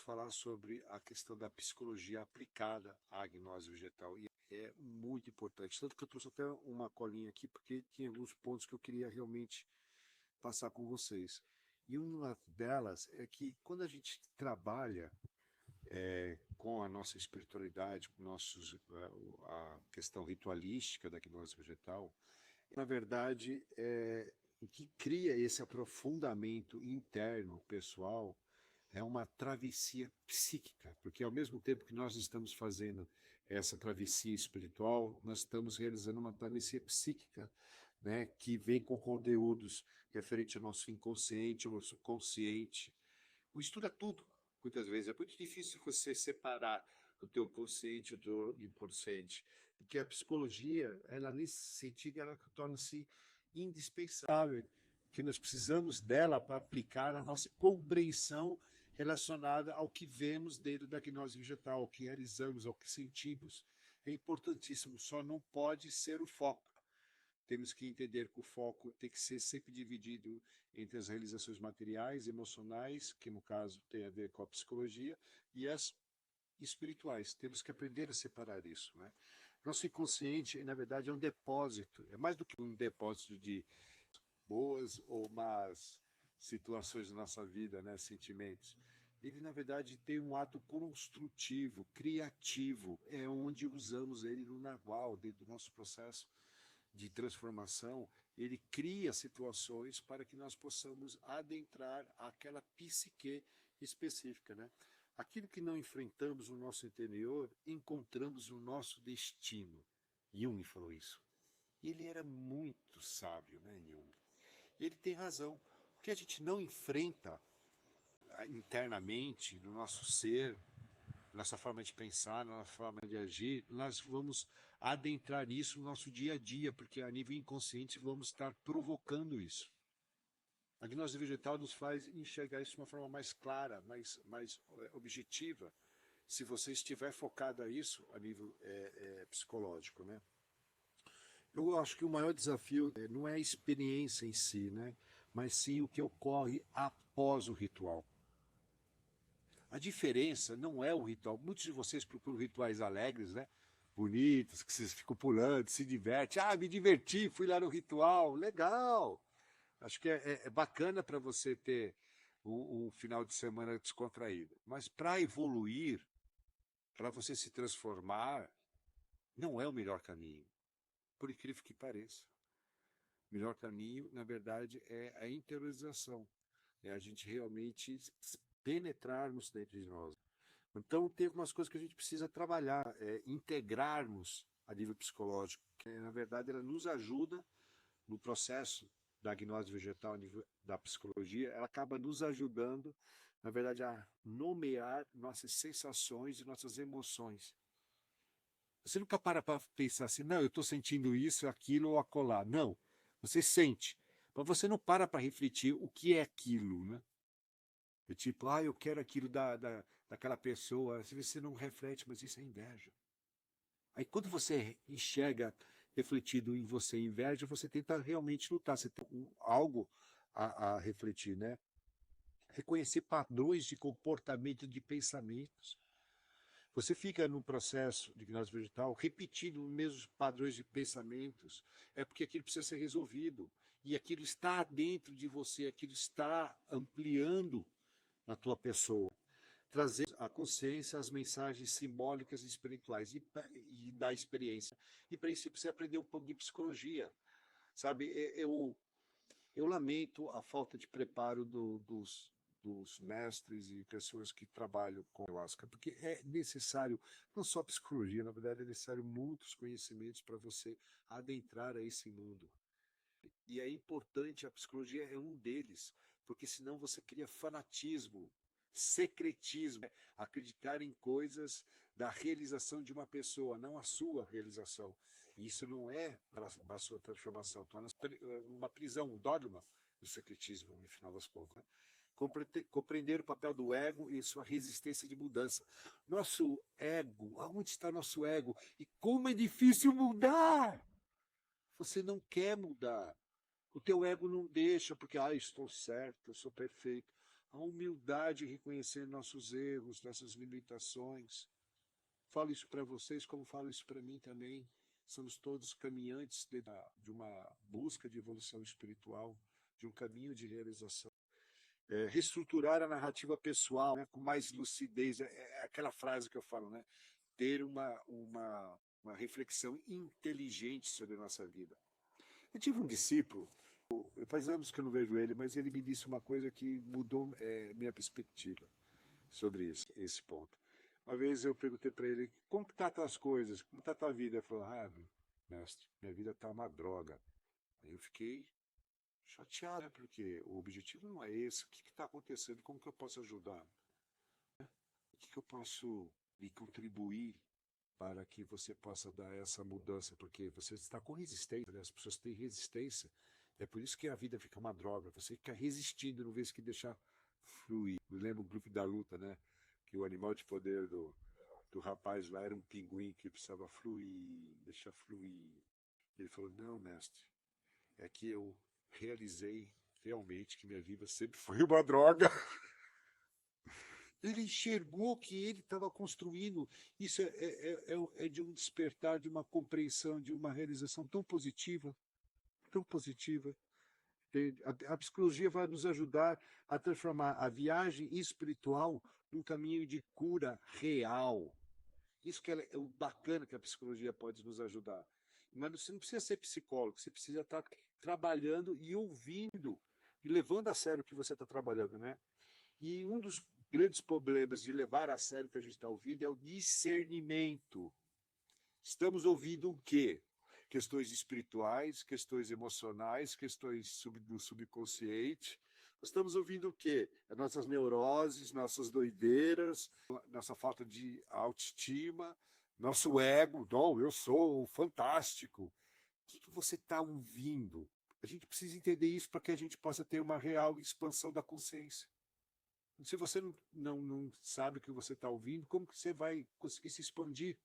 falar sobre a questão da psicologia aplicada à gnose vegetal. E é muito importante. Tanto que eu trouxe até uma colinha aqui, porque tinha alguns pontos que eu queria realmente passar com vocês. E uma delas é que quando a gente trabalha com a nossa espiritualidade, com a questão ritualística da gnose vegetal, na verdade, o que cria esse aprofundamento interno, pessoal, é uma travessia psíquica, porque ao mesmo tempo que nós estamos fazendo essa travessia espiritual, nós estamos realizando uma travessia psíquica, né, que vem com conteúdos referentes ao nosso inconsciente, ao nosso consciente. O estudo é tudo, muitas vezes. É muito difícil você separar o teu consciente do teu inconsciente, porque a psicologia, ela nesse sentido, ela torna-se indispensável, que nós precisamos dela para aplicar a nossa compreensão relacionada ao que vemos dentro da gnose vegetal, ao que realizamos, ao que sentimos. É importantíssimo, só não pode ser o foco. Temos que entender que o foco tem que ser sempre dividido entre as realizações materiais, emocionais, que no caso tem a ver com a psicologia, e as espirituais. Temos que aprender a separar isso, né? Nosso inconsciente, na verdade, é um depósito, é mais do que um depósito de boas ou más situações da nossa vida, né, sentimentos. Ele, na verdade, tem um ato construtivo, criativo, é onde usamos ele no nagual, dentro do nosso processo de transformação. Ele cria situações para que nós possamos adentrar aquela psique específica, né? Aquilo que não enfrentamos no nosso interior, encontramos no nosso destino. Jung falou isso. Ele era muito sábio, né, Jung? Ele tem razão. O que a gente não enfrenta internamente, no nosso ser, nossa forma de pensar, nossa forma de agir, nós vamos adentrar isso no nosso dia a dia, porque a nível inconsciente vamos estar provocando isso. A gnose vegetal nos faz enxergar isso de uma forma mais clara, mais objetiva, se você estiver focado a isso a nível psicológico, né? Eu acho que o maior desafio não é a experiência em si, né? Mas sim o que ocorre após o ritual. A diferença não é o ritual. Muitos de vocês procuram rituais alegres, né? Bonitos, que vocês ficam pulando, se divertem. Ah, me diverti, fui lá no ritual. Legal! Acho que é bacana para você ter um final de semana descontraído. Mas para evoluir, para você se transformar, não é o melhor caminho. Por incrível que pareça. O melhor caminho, na verdade, é a interiorização. É a gente realmente penetrarmos dentro de nós. Então, tem algumas coisas que a gente precisa trabalhar, integrarmos a nível psicológico, que na verdade ela nos ajuda no processo da gnose vegetal, a nível da psicologia, ela acaba nos ajudando, na verdade, a nomear nossas sensações e nossas emoções. Você nunca para pensar assim, não, eu estou sentindo isso, aquilo ou acolá. Não, você sente, mas você não para refletir o que é aquilo, né? É tipo, eu quero aquilo daquela pessoa. Às vezes você não reflete, mas isso é inveja. Aí quando você enxerga refletido em você inveja, você tenta realmente lutar, você tem algo a refletir, né? Reconhecer padrões de comportamento, de pensamentos. Você fica num processo de gnose vegetal repetindo os mesmos padrões de pensamentos, é porque aquilo precisa ser resolvido. E aquilo está dentro de você, aquilo está ampliando na tua pessoa, trazer à consciência as mensagens simbólicas e espirituais e da experiência. E para isso você precisa aprender um pouco de psicologia, sabe? Eu lamento a falta de preparo dos mestres e pessoas que trabalham com ayahuasca, porque é necessário, não só psicologia, na verdade é necessário muitos conhecimentos para você adentrar a esse mundo. E é importante, a psicologia é um deles, porque senão você cria fanatismo, secretismo, acreditar em coisas da realização de uma pessoa, não a sua realização. E isso não é para a sua transformação, torna uma prisão, um dogma do secretismo, no final das contas. Né? Compreender o papel do ego e sua resistência de mudança. Nosso ego, aonde está nosso ego? E como é difícil mudar! Você não quer mudar. O teu ego não deixa, porque, estou certo, eu sou perfeito. a humildade em reconhecer nossos erros, nossas limitações. Falo isso para vocês, como falo isso para mim também. Somos todos caminhantes de uma busca de evolução espiritual, de um caminho de realização. Reestruturar a narrativa pessoal, né, com mais lucidez, é aquela frase que eu falo, né? Ter uma reflexão inteligente sobre a nossa vida. Eu tive um discípulo, faz anos que eu não vejo ele, mas ele me disse uma coisa que mudou minha perspectiva sobre isso, esse ponto. Uma vez eu perguntei para ele, como que tá as coisas? Como tá a tua vida? Ele falou, mestre, minha vida tá uma droga. Aí eu fiquei chateado, né? Porque o objetivo não é esse. O que está acontecendo? Como que eu posso ajudar? O que eu posso lhe contribuir para que você possa dar essa mudança? Porque você está com resistência, né? As pessoas têm resistência. É por isso que a vida fica uma droga. Você fica resistindo, não vez que deixar fluir. Eu lembro o grupo da luta, né? Que o animal de poder do rapaz lá era um pinguim que precisava fluir, deixar fluir. Ele falou, não, mestre, é que eu realizei realmente que minha vida sempre foi uma droga. Ele enxergou que ele estava construindo. Isso é de um despertar, de uma compreensão, de uma realização tão positiva, tão positiva. A psicologia vai nos ajudar a transformar a viagem espiritual num caminho de cura real. Isso que é o bacana que a psicologia pode nos ajudar. Mas você não precisa ser psicólogo, você precisa estar trabalhando e ouvindo e levando a sério o que você está trabalhando, né? E um dos grandes problemas de levar a sério o que a gente está ouvindo é o discernimento. Estamos ouvindo o quê? Questões espirituais, questões emocionais, questões do subconsciente. Estamos ouvindo o quê? As nossas neuroses, nossas doideiras, nossa falta de autoestima, nosso ego. Não, eu sou fantástico. O que você está ouvindo? A gente precisa entender isso para que a gente possa ter uma real expansão da consciência. Se você não sabe o que você está ouvindo, como que você vai conseguir se expandir?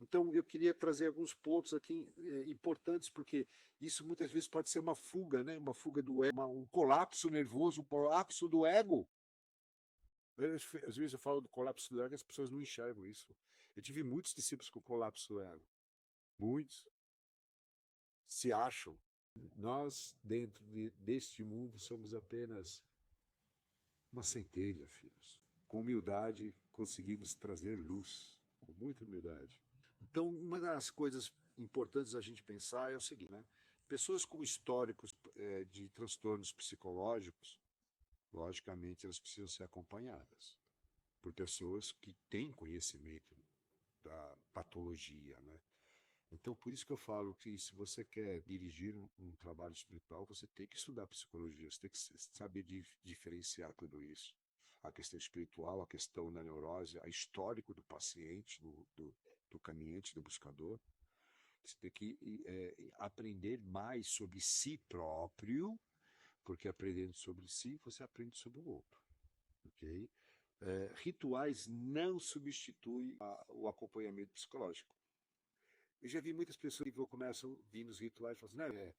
Então, eu queria trazer alguns pontos aqui importantes, porque isso muitas vezes pode ser uma fuga, né? Uma fuga do ego, um colapso nervoso, um colapso do ego. Às vezes eu falo do colapso do ego e as pessoas não enxergam isso. Eu tive muitos discípulos com colapso do ego. Muitos. Se acham. Nós, dentro deste mundo, somos apenas uma centelha, filhos. Com humildade, conseguimos trazer luz. Com muita humildade. Então, uma das coisas importantes a gente pensar é o seguinte, né? Pessoas com históricos de transtornos psicológicos, logicamente, elas precisam ser acompanhadas por pessoas que têm conhecimento da patologia, né? Então, por isso que eu falo que se você quer dirigir um trabalho espiritual, você tem que estudar psicologia, você tem que saber diferenciar tudo isso. A questão espiritual, a questão da neurose, a histórico do paciente, do caminhante, do buscador. Você tem que aprender mais sobre si próprio, porque aprendendo sobre si, você aprende sobre o outro. Ok? Rituais não substituem o acompanhamento psicológico. Eu já vi muitas pessoas que começam a vir nos rituais e falam assim, não,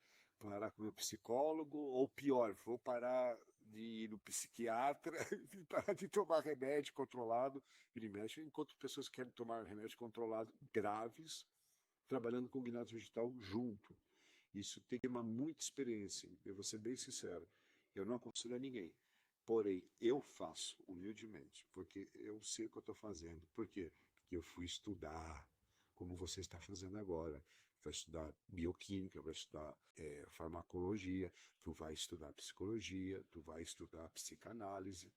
parar com o meu psicólogo, ou pior, vou parar de ir no psiquiatra e parar de tomar remédio controlado. Vira e mexe, enquanto pessoas querem tomar remédio controlado graves, trabalhando com gnose vegetal junto. Isso tem uma muita experiência, eu vou ser bem sincero. Eu não aconselho a ninguém. Porém, eu faço humildemente, porque eu sei o que eu estou fazendo. Por quê? Porque eu fui estudar, como você está fazendo agora. Vai estudar bioquímica, vai estudar farmacologia, tu vai estudar psicologia, tu vai estudar psicanálise.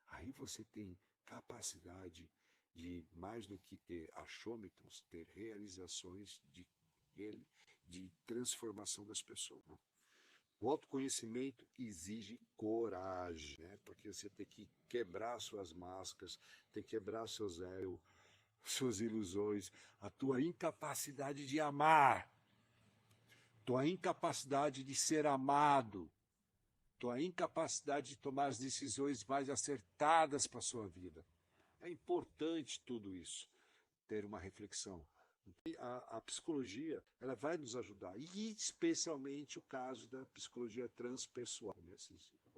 Aí você tem capacidade de, mais do que ter achômetros, ter realizações de transformação das pessoas. O autoconhecimento exige coragem, né? Porque você tem que quebrar suas máscaras, tem que quebrar seus egos, suas ilusões, a tua incapacidade de amar, tua incapacidade de ser amado, tua incapacidade de tomar as decisões mais acertadas para a sua vida. É importante tudo isso, ter uma reflexão. E a psicologia, ela vai nos ajudar, e especialmente o caso da psicologia transpessoal.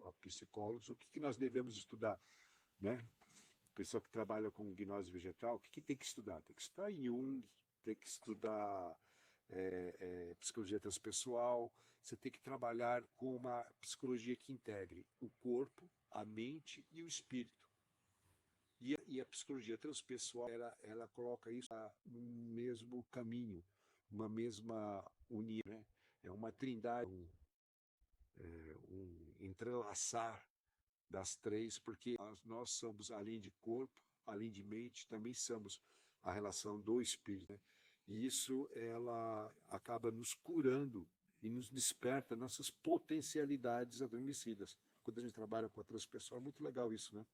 a psicólogos, o que nós devemos estudar, né? Pessoa que trabalha com gnose vegetal, o que tem que estudar? Tem que estudar Jung, tem que estudar psicologia transpessoal, você tem que trabalhar com uma psicologia que integre o corpo, a mente e o espírito. E a psicologia transpessoal, ela coloca isso no mesmo caminho, uma mesma união, né? É uma trindade, um entrelaçar das três, porque nós somos, além de corpo, além de mente, também somos a relação do espírito, né? E isso, ela acaba nos curando e nos desperta nossas potencialidades adormecidas. Quando a gente trabalha com a transpessoal, é muito legal isso, né?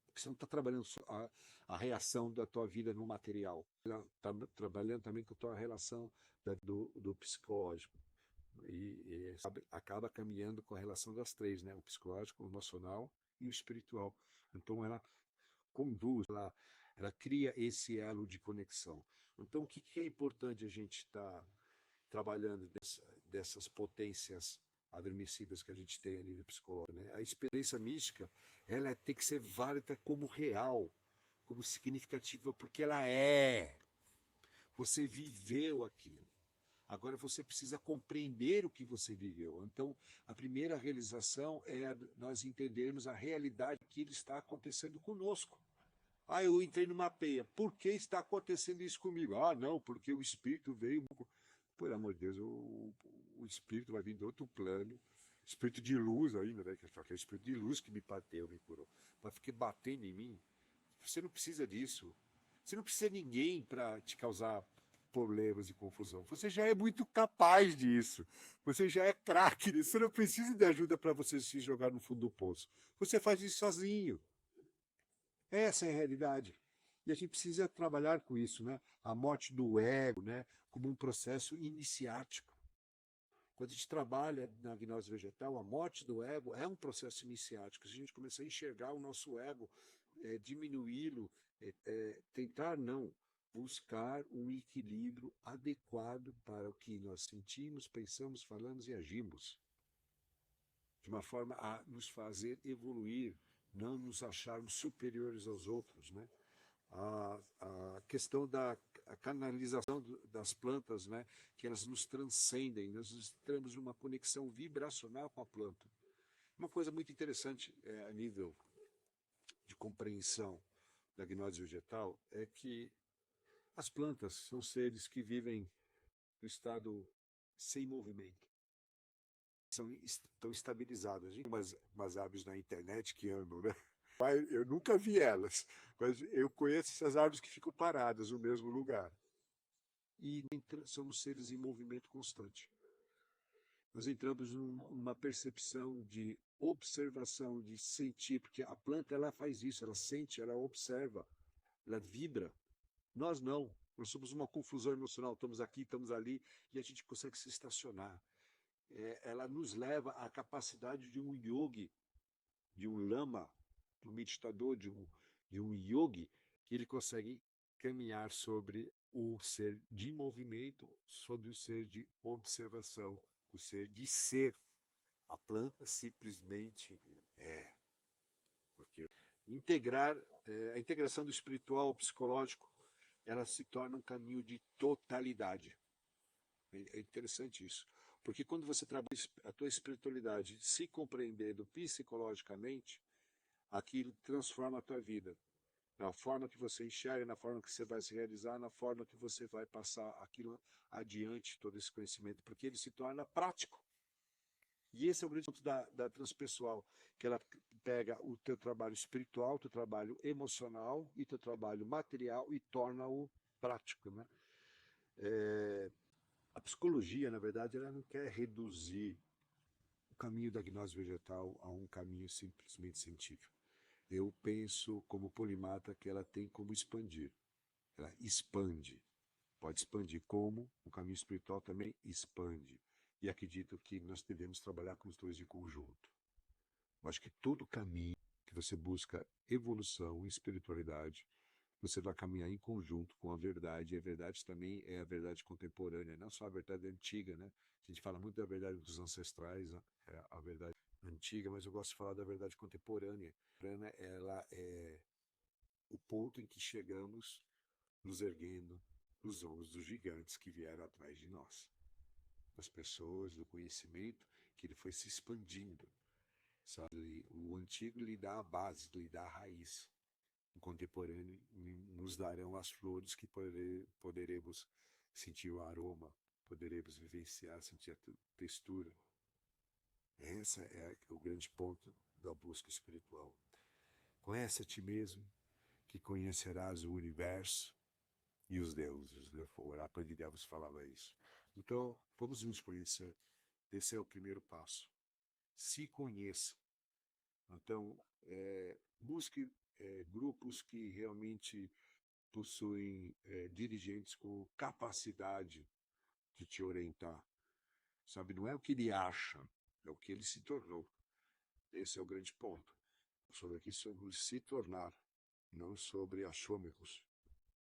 Porque você não está trabalhando só a reação da tua vida no material, está trabalhando também com a tua relação do psicológico. E acaba caminhando com a relação das três, né? O psicológico, o emocional e o espiritual. Então ela conduz, ela cria esse elo de conexão. Então o que é importante a gente estar trabalhando dessas potências adormecidas que a gente tem a nível psicológico, né? A experiência mística, ela tem que ser válida como real, como significativa, porque ela é. Você viveu aquilo. Agora você precisa compreender o que você viveu. Então, a primeira realização é nós entendermos a realidade que está acontecendo conosco. Ah, eu entrei numa peia. Por que está acontecendo isso comigo? Ah, não, porque o espírito veio. Por amor de Deus, o espírito vai vir de outro plano. Espírito de luz ainda, né? Que é o espírito de luz que me bateu, me curou. Vai ficar batendo em mim. Você não precisa disso. Você não precisa de ninguém para te causar problemas e confusão. Você já é muito capaz disso. Você já é craque nisso. Você não precisa de ajuda para você se jogar no fundo do poço. Você faz isso sozinho. Essa é a realidade. E a gente precisa trabalhar com isso, né? A morte do ego, né? Como um processo iniciático. Quando a gente trabalha na gnose vegetal, a morte do ego é um processo iniciático. Se a gente começar a enxergar o nosso ego, diminuí-lo, tentar não, buscar um equilíbrio adequado para o que nós sentimos, pensamos, falamos e agimos. De uma forma a nos fazer evoluir, não nos acharmos superiores aos outros, né? A questão da canalização das plantas, né? Que elas nos transcendem, nós temos uma conexão vibracional com a planta. Uma coisa muito interessante a nível de compreensão da gnose vegetal é que as plantas são seres que vivem no estado sem movimento. Estão estabilizadas. A gente tem umas árvores na internet que andam, né? Eu nunca vi elas, mas eu conheço essas árvores que ficam paradas no mesmo lugar. E somos seres em movimento constante. Nós entramos numa percepção de observação, de sentir, porque a planta ela faz isso, ela sente, ela observa, ela vibra. Nós não. Nós somos uma confusão emocional, estamos aqui, estamos ali, e a gente consegue se estacionar. Ela nos leva à capacidade de um yogi, de um lama, de um meditador, de um yogi, que ele consegue caminhar sobre o ser de movimento, sobre o ser de observação, o ser de ser. A planta simplesmente é. Porque a integração do espiritual ao psicológico, ela se torna um caminho de totalidade. É interessante isso. Porque quando você trabalha a tua espiritualidade se compreendendo psicologicamente, aquilo transforma a tua vida. Na forma que você enxerga, na forma que você vai se realizar, na forma que você vai passar aquilo adiante, todo esse conhecimento, porque ele se torna prático. E esse é o grande ponto da transpessoal, que ela pega o teu trabalho espiritual, o teu trabalho emocional e o teu trabalho material e torna-o prático, né? A psicologia, na verdade, ela não quer reduzir o caminho da gnose vegetal a um caminho simplesmente científico. Eu penso, como polimata, que ela tem como expandir. Ela expande. Pode expandir como o caminho espiritual também expande. E acredito que nós devemos trabalhar com os dois em conjunto. Eu acho que todo caminho que você busca evolução e espiritualidade, você vai caminhar em conjunto com a verdade. E a verdade também é a verdade contemporânea, não só a verdade antiga, né? A gente fala muito da verdade dos ancestrais, a verdade antiga, mas eu gosto de falar da verdade contemporânea. Ela é o ponto em que chegamos nos erguendo nos ombros dos gigantes que vieram atrás de nós, das pessoas, do conhecimento, que ele foi se expandindo, sabe? O antigo lhe dá a base, lhe dá a raiz. O contemporâneo nos darão as flores que poderemos sentir o aroma, poderemos vivenciar, sentir a textura. Esse é o grande ponto da busca espiritual. Conhece a ti mesmo, que conhecerás o universo e os deuses. O oráculo de Delfos falava isso. Então, vamos nos conhecer. Esse é o primeiro passo. Se conheça. Então, busque grupos que realmente possuem dirigentes com capacidade de te orientar. Sabe, não é o que ele acha, é o que ele se tornou. Esse é o grande ponto. Sobre se tornar, não sobre achômicos,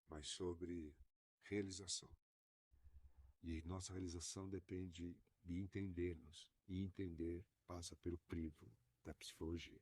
mas sobre realização. E nossa realização depende de entendermos. E entender passa pelo crivo da psicologia.